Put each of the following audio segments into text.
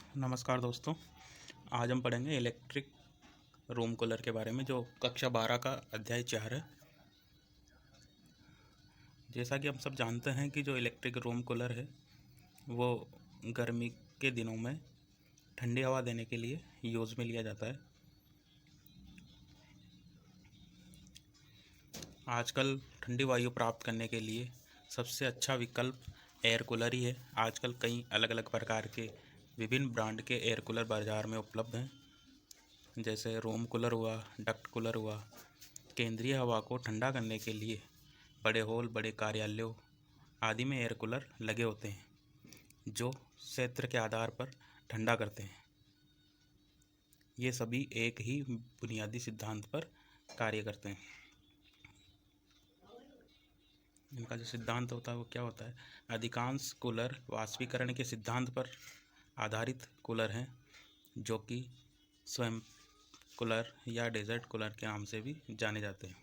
नमस्कार दोस्तों। आज हम पढ़ेंगे इलेक्ट्रिक रूम कूलर के बारे में, जो कक्षा 12 का अध्याय 4 है। जैसा कि हम सब जानते हैं कि जो इलेक्ट्रिक रूम कूलर है वो गर्मी के दिनों में ठंडी हवा देने के लिए यूज़ में लिया जाता है। आजकल ठंडी वायु प्राप्त करने के लिए सबसे अच्छा विकल्प एयर कूलर ही है। आजकल कई अलग अलग प्रकार के विभिन्न ब्रांड के एयर कूलर बाज़ार में उपलब्ध हैं, जैसे रूम कूलर हुआ, डक्ट कूलर हुआ। केंद्रीय हवा को ठंडा करने के लिए बड़े हॉल, बड़े कार्यालयों आदि में एयर कूलर लगे होते हैं, जो क्षेत्र के आधार पर ठंडा करते हैं। ये सभी एक ही बुनियादी सिद्धांत पर कार्य करते हैं। इनका जो सिद्धांत होता है वो क्या होता है? अधिकांश कूलर वाष्पीकरण के सिद्धांत पर आधारित कूलर हैं, जो कि स्वयं कूलर या डेजर्ट कूलर के नाम से भी जाने जाते हैं।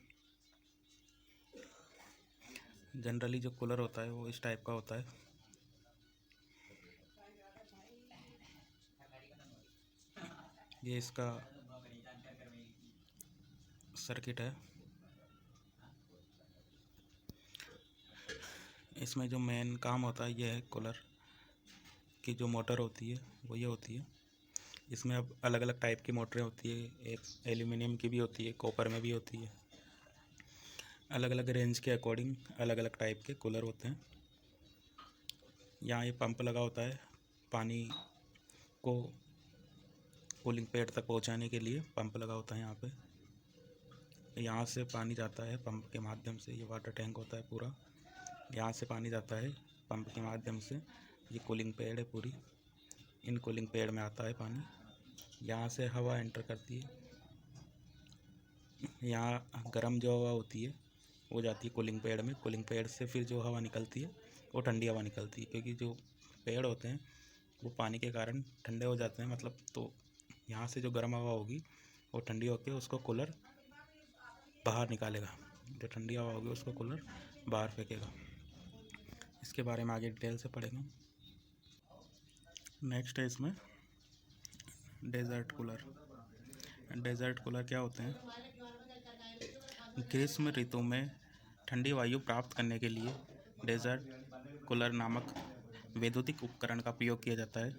जनरली जो कूलर होता है वो इस टाइप का होता है। ये इसका सर्किट है। इसमें जो मेन काम होता है ये है कूलर की जो मोटर होती है वो ये होती है। इसमें अब अलग अलग टाइप की मोटरें होती है। एक एल्यूमिनियम की भी होती है, कॉपर में भी होती है। अलग अलग रेंज के अकॉर्डिंग अलग अलग टाइप के कूलर होते हैं। यहाँ ये पंप लगा होता है, पानी को कूलिंग पैड तक पहुँचाने के लिए पंप लगा होता है। यहाँ से पानी जाता है पंप के माध्यम से। ये वाटर टैंक होता है पूरा, यहाँ से पानी जाता है पंप के माध्यम से। ये कूलिंग पैड है पूरी, इन कूलिंग पैड में आता है पानी। यहाँ से हवा एंटर करती है। यहाँ गर्म जो हवा होती है वो जाती है कूलिंग पैड में। कूलिंग पैड से फिर जो हवा निकलती है वो ठंडी हवा निकलती है, क्योंकि जो पेड़ होते हैं वो पानी के कारण ठंडे हो जाते हैं। मतलब तो यहाँ से जो गर्म हवा होगी वो ठंडी होकर उसको कूलर बाहर निकालेगा। जो ठंडी हवा होगी उसको कूलर बाहर फेंकेगा। इसके बारे में आगे डिटेल से पढ़ेंगे। नेक्स्ट है इसमें डेजर्ट कूलर। डेजर्ट कूलर क्या होते हैं? ग्रीष्म ऋतु में ठंडी वायु प्राप्त करने के लिए डेजर्ट कूलर नामक वैद्युतिक उपकरण का प्रयोग किया जाता है।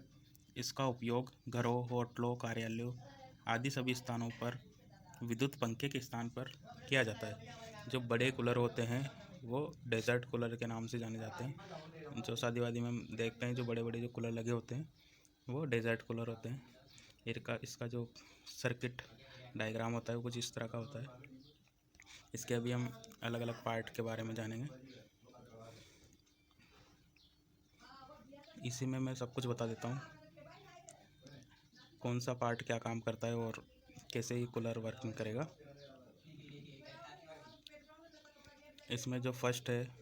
इसका उपयोग घरों, होटलों, कार्यालयों आदि सभी स्थानों पर विद्युत पंखे के स्थान पर किया जाता है। जो बड़े कूलर होते हैं वो डेजर्ट कूलर के नाम से जाने जाते हैं। जो शादी वादी में हम देखते हैं, जो बड़े बड़े जो कूलर लगे होते हैं वो डेजर्ट कूलर होते हैं। इसका जो सर्किट डायग्राम होता है वो कुछ इस तरह का होता है। इसके अभी हम अलग अलग पार्ट के बारे में जानेंगे। इसी में मैं सब कुछ बता देता हूँ, कौन सा पार्ट क्या काम करता है और कैसे ही कूलर वर्किंग करेगा। इसमें जो फर्स्ट है,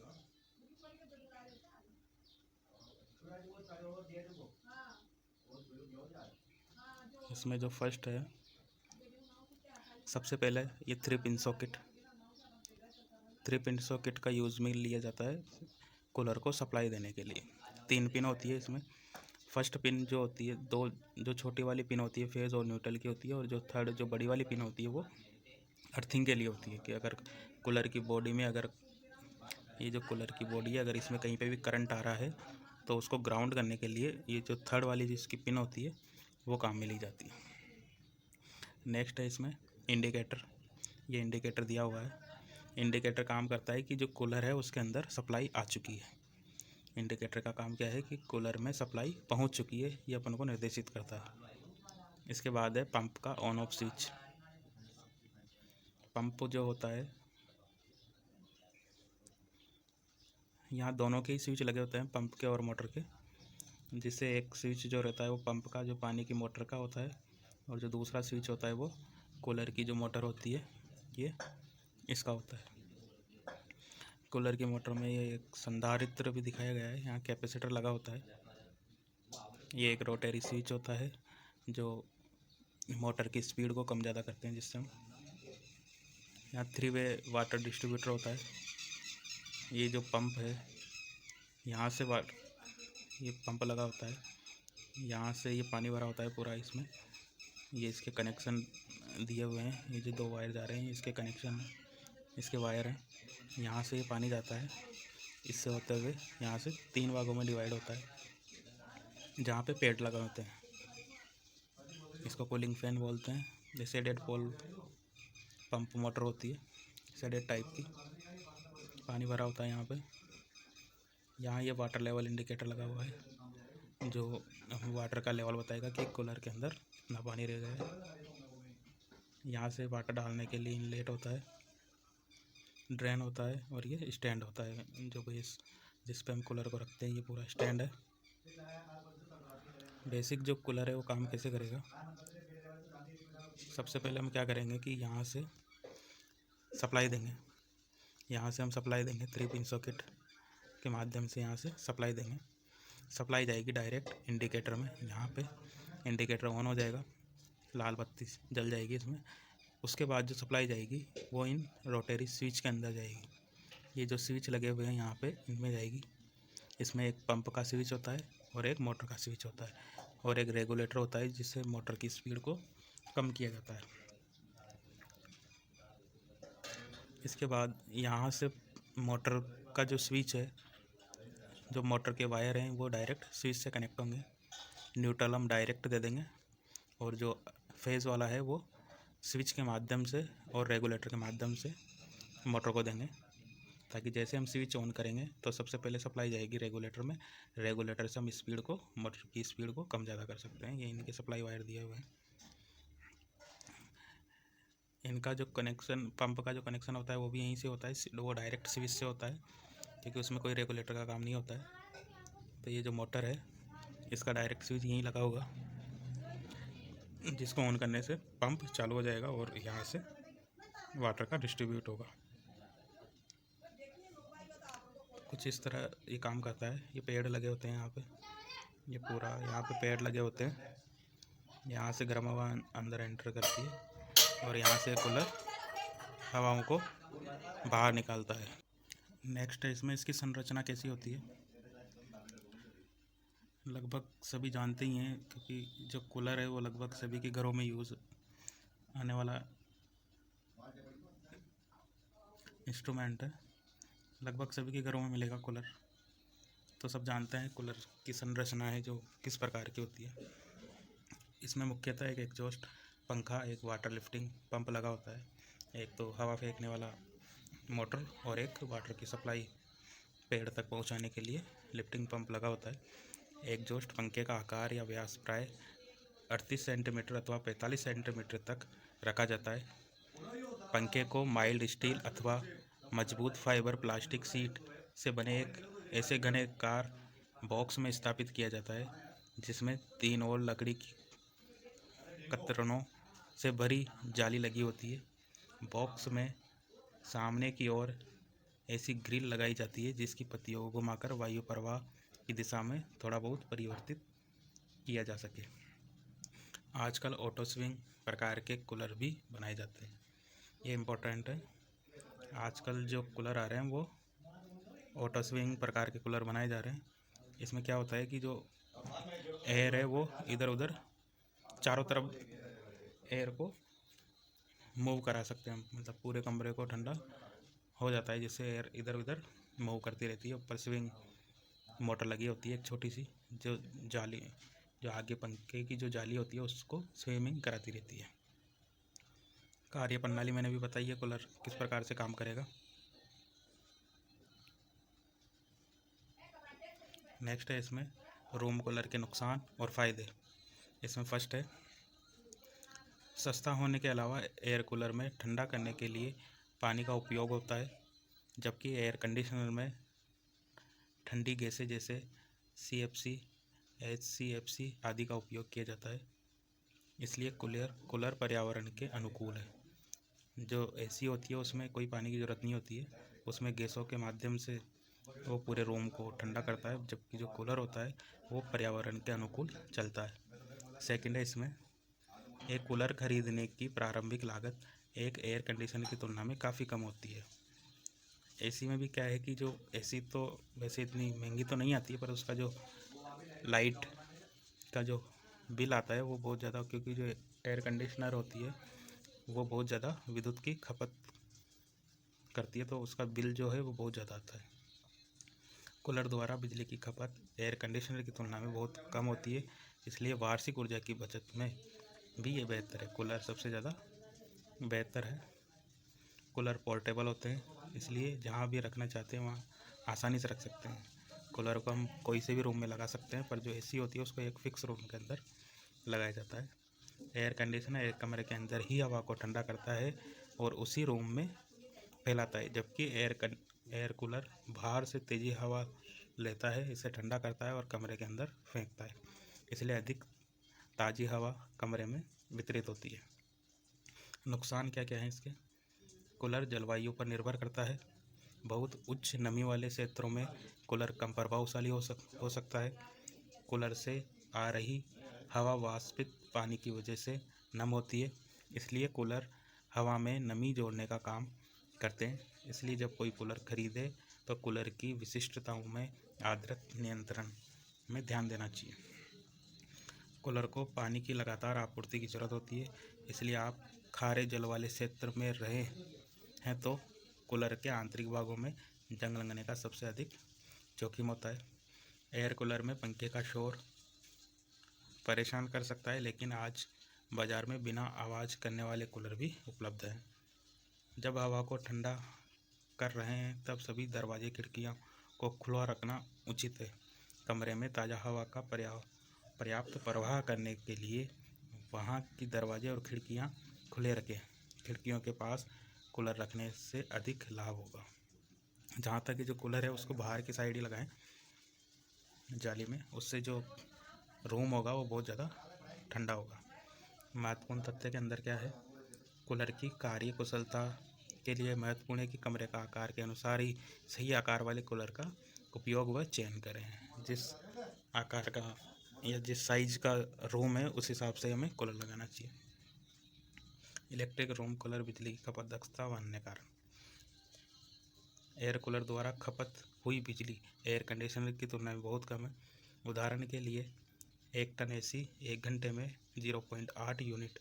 सबसे पहले ये 3 पिन सॉकेट। 3 पिन सॉकेट का यूज़ में लिया जाता है कूलर को सप्लाई देने के लिए। 3 पिन होती है इसमें। फर्स्ट पिन जो होती है, दो जो छोटी वाली पिन होती है फेज़ और न्यूट्रल की होती है, और जो थर्ड जो बड़ी वाली पिन होती है वो अर्थिंग के लिए होती है। कि अगर कूलर की बॉडी में, अगर ये जो कूलर की बॉडी है, अगर इसमें कहीं पे भी करंट आ रहा है तो उसको ग्राउंड करने के लिए ये जो थर्ड वाली जिसकी पिन होती है वो काम में ली जाती है। नेक्स्ट है इसमें इंडिकेटर। ये इंडिकेटर दिया हुआ है। इंडिकेटर काम करता है कि जो कूलर है उसके अंदर सप्लाई आ चुकी है। इंडिकेटर का काम क्या है कि कूलर में सप्लाई पहुंच चुकी है, ये अपन को निर्देशित करता है। इसके बाद है पंप का ऑन ऑफ स्विच। पंप जो होता है, यहाँ दोनों के ही स्विच लगे होते हैं, पंप के और मोटर के। जिससे एक स्विच जो रहता है वो पंप का, जो पानी की मोटर का होता है, और जो दूसरा स्विच होता है वो कूलर की जो मोटर होती है ये इसका होता है। कूलर की मोटर में ये एक संधारित्र भी दिखाया गया है। यहाँ कैपेसिटर लगा होता है। ये एक रोटरी स्विच होता है जो मोटर की स्पीड को कम ज़्यादा करते हैं, जिससे हम यहाँ 3 वे वाटर डिस्ट्रीब्यूटर होता है। ये जो पंप है, यहाँ से ये पंप लगा होता है, यहाँ से ये पानी भरा होता है पूरा इसमें। ये इसके कनेक्शन दिए हुए हैं, ये जो 2 वायर जा रहे हैं इसके कनेक्शन, इसके वायर हैं। यहाँ से ये पानी जाता है, इससे होते हुए यहाँ से 3 भागों में डिवाइड होता है जहाँ पे पेड़ लगे होते हैं। इसको कूलिंग फैन बोलते हैं। ये शेडेड पोल पंप मोटर होती है, शेडेड टाइप की। पानी भरा होता है यहाँ पे। यहाँ ये वाटर लेवल इंडिकेटर लगा हुआ है जो वाटर का लेवल बताएगा कि कूलर के अंदर कितना पानी रह गया है। यहाँ से वाटर डालने के लिए इनलेट होता है, ड्रेन होता है, और ये स्टैंड होता है जो बेस जिस पे हम कूलर को रखते हैं। ये पूरा स्टैंड है। बेसिक जो कूलर है वो काम कैसे करेगा, सबसे पहले हम क्या करेंगे कि यहाँ से सप्लाई देंगे। यहाँ से हम सप्लाई देंगे 3 पिन सॉकेट के माध्यम से यहाँ से सप्लाई देंगे। सप्लाई जाएगी डायरेक्ट इंडिकेटर में। यहाँ पे इंडिकेटर ऑन हो जाएगा, लाल बत्ती जल जाएगी इसमें। उसके बाद जो सप्लाई जाएगी वो इन रोटरी स्विच के अंदर जाएगी। ये जो स्विच लगे हुए हैं यहाँ पे इनमें जाएगी। इसमें एक पंप का स्विच होता है और एक मोटर का स्विच होता है और एक रेगुलेटर होता है जिससे मोटर की स्पीड को कम किया जाता है। इसके बाद यहाँ से मोटर का जो स्विच है, जो मोटर के वायर हैं वो डायरेक्ट स्विच से कनेक्ट होंगे। न्यूट्रल हम डायरेक्ट दे देंगे और जो फेज़ वाला है वो स्विच के माध्यम से और रेगुलेटर के माध्यम से मोटर को देंगे, ताकि जैसे हम स्विच ऑन करेंगे तो सबसे पहले सप्लाई जाएगी रेगुलेटर में। रेगुलेटर से हम स्पीड को, मोटर की स्पीड को कम ज़्यादा कर सकते हैं। ये इनके सप्लाई वायर दिए हुए हैं। इनका जो कनेक्शन, पंप का जो कनेक्शन होता है वो भी यहीं से होता है, वो डायरेक्ट स्विच से होता है क्योंकि उसमें कोई रेगुलेटर का काम नहीं होता है। तो ये जो मोटर है इसका डायरेक्ट स्विच यहीं लगा होगा, जिसको ऑन करने से पंप चालू हो जाएगा और यहाँ से वाटर का डिस्ट्रीब्यूट होगा। कुछ इस तरह ये काम करता है। ये पेड़ लगे होते हैं यहाँ पे, ये पूरा यहाँ पे पेड़ लगे होते हैं। यहाँ से गर्म हवा अंदर एंटर करती है और यहाँ से कूलर हवाओं को बाहर निकालता है। नेक्स्ट है इसमें इसकी संरचना कैसी होती है, लगभग सभी जानते ही हैं क्योंकि जो कूलर है वो लगभग सभी के घरों में यूज़ आने वाला इंस्ट्रूमेंट है। लगभग सभी के घरों में मिलेगा कूलर, तो सब जानते हैं कूलर की संरचना है जो किस प्रकार की होती है। इसमें मुख्यतः एक एग्जॉस्ट पंखा, एक वाटर लिफ्टिंग पंप लगा होता है, एक तो हवा फेंकने वाला मोटर और एक वाटर की सप्लाई पेड़ तक पहुंचाने के लिए लिफ्टिंग पंप लगा होता है। एग्जॉस्ट पंखे का आकार या व्यास प्राय 38 सेंटीमीटर अथवा 45 सेंटीमीटर तक रखा जाता है। पंखे को माइल्ड स्टील अथवा मजबूत फाइबर प्लास्टिक सीट से बने एक ऐसे घने कार बॉक्स में स्थापित किया जाता है जिसमें 3 और लकड़ी की कतरनों से भरी जाली लगी होती है। बॉक्स में सामने की ओर ऐसी ग्रिल लगाई जाती है जिसकी पत्तियों को घुमाकर वायु प्रवाह की दिशा में थोड़ा बहुत परिवर्तित किया जा सके। आजकल ऑटो स्विंग प्रकार के कूलर भी बनाए जाते हैं, ये इम्पोर्टेंट है। आजकल जो कूलर आ रहे हैं वो ऑटो स्विंग प्रकार के कूलर बनाए जा रहे हैं। इसमें क्या होता है कि जो एयर है वो इधर उधर चारों तरफ एयर को मूव करा सकते हैं, मतलब पूरे कमरे को ठंडा हो जाता है जिससे एयर इधर उधर मूव करती रहती है। ऊपर स्विंग मोटर लगी होती है एक छोटी सी, जो जाली, जो आगे पंखे की जो जाली होती है उसको स्विमिंग कराती रहती है। कार्य प्रणाली मैंने भी बताई है कूलर किस प्रकार से काम करेगा। नेक्स्ट है इसमें रूम कूलर के नुकसान और फ़ायदे। इसमें फर्स्ट है, सस्ता होने के अलावा एयर कूलर में ठंडा करने के लिए पानी का उपयोग होता है, जबकि एयर कंडीशनर में ठंडी गैसें जैसे CFC, HCFC आदि का उपयोग किया जाता है। इसलिए कूलर पर्यावरण के अनुकूल है। जो AC होती है उसमें कोई पानी की ज़रूरत नहीं होती है, उसमें गैसों के माध्यम से वो पूरे रूम को ठंडा करता है, जबकि जो कूलर होता है वो पर्यावरण के अनुकूल चलता है। सेकंड है इसमें, एक कूलर खरीदने की प्रारंभिक लागत एक एयर कंडीशनर की तुलना में काफ़ी कम होती है। AC में भी क्या है कि जो AC तो वैसे इतनी महंगी तो नहीं आती है, पर उसका जो लाइट का जो बिल आता है वो बहुत ज़्यादा, क्योंकि जो एयर कंडीशनर होती है वो बहुत ज़्यादा विद्युत की खपत करती है, तो उसका बिल जो है वो बहुत ज़्यादा आता है। कूलर द्वारा बिजली की खपत एयर कंडीशनर की तुलना में बहुत कम होती है, इसलिए वार्षिक ऊर्जा की बचत में भी ये बेहतर है। कूलर सबसे ज़्यादा बेहतर है। कूलर पोर्टेबल होते हैं, इसलिए जहाँ भी रखना चाहते हैं वहाँ आसानी से रख सकते हैं। कूलर को हम कोई से भी रूम में लगा सकते हैं, पर जो एसी होती है उसको एक फिक्स रूम के अंदर लगाया जाता है। एयर कंडीशनर एक कमरे के अंदर ही हवा को ठंडा करता है और उसी रूम में फैलाता है, जबकि एयर कूलर बाहर से तेज़ी हवा लेता है, इसे ठंडा करता है और कमरे के अंदर फेंकता है, इसलिए अधिक ताज़ी हवा कमरे में वितरित होती है। नुकसान क्या क्या है इसके? कूलर जलवायु पर निर्भर करता है। बहुत उच्च नमी वाले क्षेत्रों में कूलर कम प्रभावशाली हो सकता है। कूलर से आ रही हवा वाष्पित पानी की वजह से नम होती है, इसलिए कूलर हवा में नमी जोड़ने का काम करते हैं। इसलिए जब कोई कूलर खरीदे तो कूलर की विशिष्टताओं में आर्द्रता नियंत्रण में ध्यान देना चाहिए। कूलर को पानी की लगातार आपूर्ति की ज़रूरत होती है, इसलिए आप खारे जल वाले क्षेत्र में रहे हैं तो कूलर के आंतरिक भागों में जंग लगने का सबसे अधिक जोखिम होता है। एयर कूलर में पंखे का शोर परेशान कर सकता है, लेकिन आज बाज़ार में बिना आवाज़ करने वाले कूलर भी उपलब्ध हैं। जब हवा को ठंडा कर रहे हैं तब सभी दरवाजे खिड़कियों को खुला रखना उचित है। कमरे में ताज़ा हवा का पर्याप्त प्रवाह करने के लिए वहाँ की दरवाजे और खिड़कियाँ खुले रखें। खिड़कियों के पास कूलर रखने से अधिक लाभ होगा। जहाँ तक जो कूलर है उसको बाहर की साइड ही लगाएं जाली में, उससे जो रूम होगा वो बहुत ज़्यादा ठंडा होगा। महत्वपूर्ण तथ्य के अंदर क्या है? कूलर की कार्य कुशलता के लिए महत्वपूर्ण है कि कमरे का आकार के अनुसार ही सही आकार वाले कूलर का उपयोग व चयन करें। जिस आकार का या जिस साइज का रूम है उस हिसाब से हमें कूलर लगाना चाहिए। इलेक्ट्रिक रूम कूलर बिजली की खपत दक्षता व अन्य कारण। एयर कूलर द्वारा खपत हुई बिजली एयर कंडीशनर की तुलना में बहुत कम है। उदाहरण के लिए 1 टन एसी 1 घंटे में 0.8 यूनिट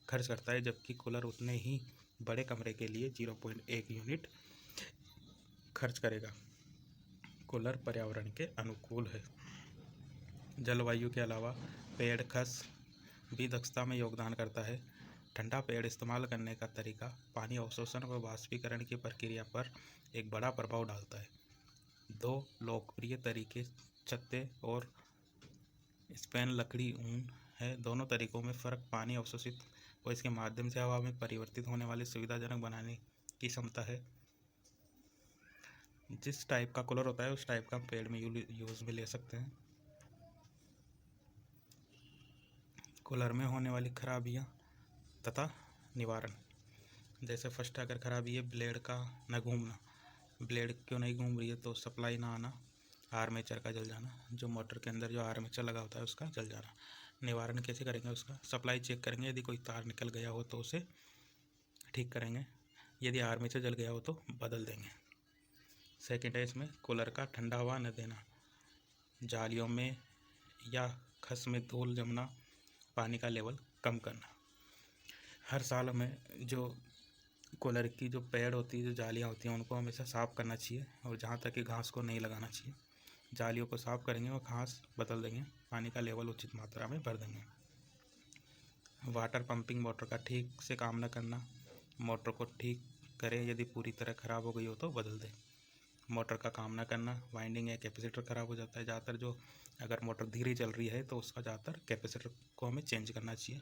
खर्च करता है, जबकि कूलर उतने ही बड़े कमरे के लिए 0.1 यूनिट खर्च करेगा। कूलर पर्यावरण के अनुकूल है। जलवायु के अलावा पेड़ खस भी दक्षता में योगदान करता है। ठंडा पेड़ इस्तेमाल करने का तरीका पानी अवशोषण व वाष्पीकरण की प्रक्रिया पर एक बड़ा प्रभाव डालता है। 2 लोकप्रिय तरीके छत्ते और स्पेन लकड़ी ऊन है। दोनों तरीकों में फ़र्क पानी अवशोषित और इसके माध्यम से हवा में परिवर्तित होने वाले सुविधाजनक बनाने की क्षमता है। जिस टाइप का कूलर होता है उस टाइप का पेड़ में यूज़ भी ले सकते हैं। कूलर में होने वाली खराबियाँ तथा निवारण। जैसे फर्स्ट अगर खराबी है ब्लेड का न घूमना। ब्लेड क्यों नहीं घूम रही है? तो सप्लाई ना आना, आर्मेचर का जल जाना, जो मोटर के अंदर जो आर्मेचर लगा होता है उसका जल जाना। निवारण कैसे करेंगे? उसका सप्लाई चेक करेंगे, यदि कोई तार निकल गया हो तो उसे ठीक करेंगे, यदि आर्मेचर जल गया हो तो बदल देंगे। सेकेंड है इसमें कूलर का ठंडा हवा न देना। जालियों में या खस में धूल जमना, पानी का लेवल कम करना। हर साल में जो कूलर की जो पैड होती है, जो जालियाँ होती हैं, उनको हमेशा साफ़ करना चाहिए और जहाँ तक कि घास को नहीं लगाना चाहिए। जालियों को साफ़ करेंगे और घास बदल देंगे, पानी का लेवल उचित मात्रा में भर देंगे। वाटर पंपिंग मोटर का ठीक से काम न करना। मोटर को ठीक करें, यदि पूरी तरह ख़राब हो गई हो तो बदल दें। मोटर का काम न करना, वाइंडिंग या कैपेसिटर ख़राब हो जाता है। ज़्यादातर जो अगर मोटर धीरे चल रही है तो उसका ज़्यादातर कैपेसिटर को हमें चेंज करना चाहिए।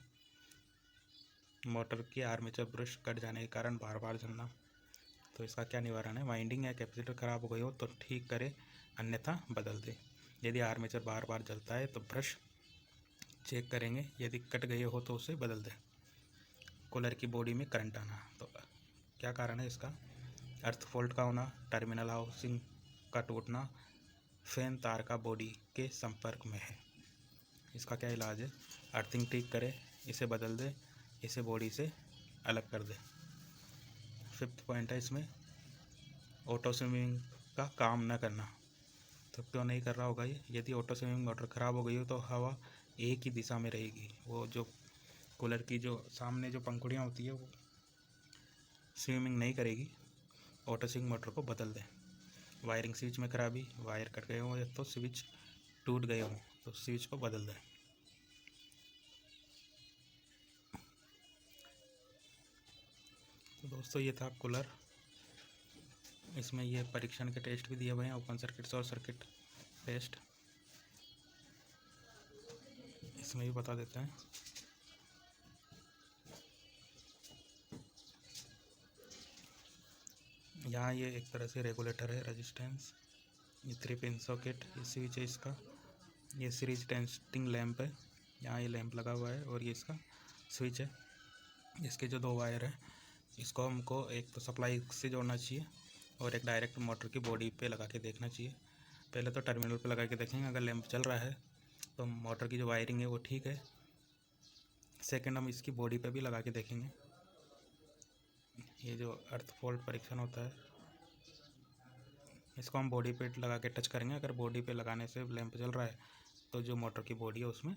मोटर की आर्मेचर ब्रश कट जाने के कारण बार बार जलना, तो इसका क्या निवारण है? वाइंडिंग या कैपेसिटर ख़राब हो गई हो तो ठीक करें, अन्यथा बदल दें। यदि आर्मेचर बार बार जलता है तो ब्रश चेक करेंगे, यदि कट गए हो तो उसे बदल दें। कूलर की बॉडी में करंट आना, तो क्या कारण है इसका? अर्थ फॉल्ट का होना, टर्मिनल हाउसिंग का टूटना, फैन तार का बॉडी के संपर्क में है। इसका क्या इलाज है? अर्थिंग ठीक करें, इसे बदल दें, इसे बॉडी से अलग कर दें। 5th पॉइंट है इसमें ऑटो स्विमिंग का काम न करना। तो क्यों नहीं कर रहा होगा ये? यदि ऑटो स्विमिंग मोटर ख़राब हो गई हो तो हवा एक ही दिशा में रहेगी। वो जो कूलर की जो सामने जो पंखुड़ियाँ होती है वो स्विमिंग नहीं करेगी। ऑटो स्विंग मोटर को बदल दें। वायरिंग स्विच में खराबी, वायर कट गए हों तो स्विच टूट गए हों तो स्विच को बदल दें। तो दोस्तों ये था कूलर। इसमें ये परीक्षण के टेस्ट भी दिए हुए हैं, ओपन सर्किट और सर्किट टेस्ट इसमें भी बता देते हैं। यहाँ ये एक तरह से रेगुलेटर है, रेजिस्टेंस। ये 3 पिन सॉकेट, ये स्विच है इसका। ये सीरीज टेस्टिंग लैंप है, यहाँ ये लैंप लगा हुआ है और ये इसका स्विच है। इसके जो 2 वायर है इसको हमको एक तो सप्लाई से जोड़ना चाहिए और एक डायरेक्ट मोटर की बॉडी पे लगा के देखना चाहिए। पहले तो टर्मिनल पे लगा के देखेंगे, अगर लैंप चल रहा है तो मोटर की जो वायरिंग है वो ठीक है। सेकंड हम इसकी बॉडी पे भी लगा के देखेंगे। ये जो अर्थ फॉल्ट परीक्षण होता है इसको हम बॉडी पे लगा के टच करेंगे। अगर बॉडी पे लगाने से लैंप चल रहा है तो जो मोटर की बॉडी है उसमें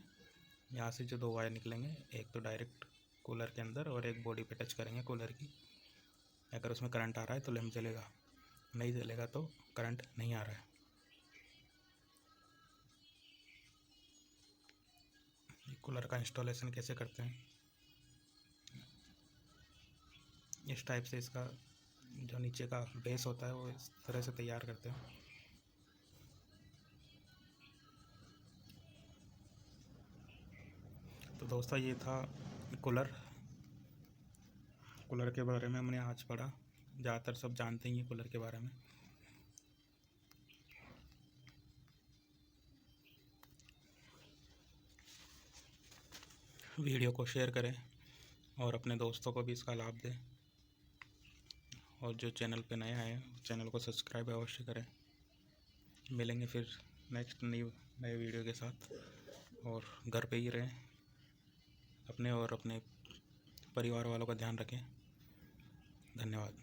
यहाँ से जो 2 वायर निकलेंगे, एक तो डायरेक्ट कूलर के अंदर और एक बॉडी पे टच करेंगे कूलर की। अगर उसमें करंट आ रहा है तो लैंप जलेगा, नहीं जलेगा तो करंट नहीं आ रहा है। कूलर का इंस्टॉलेशन कैसे करते हैं, इस टाइप से इसका जो नीचे का बेस होता है वो इस तरह से तैयार करते हैं। तो दोस्तों ये था कूलर के बारे में हमने आज पढ़ा। ज़्यादातर सब जानते ही हैं कूलर के बारे में। वीडियो को शेयर करें और अपने दोस्तों को भी इसका लाभ दें। और जो चैनल पे नए आए हैं चैनल को सब्सक्राइब अवश्य करें। मिलेंगे फिर नेक्स्ट नए वीडियो के साथ। और घर पे ही रहें, अपने और अपने परिवार वालों का ध्यान रखें। धन्यवाद।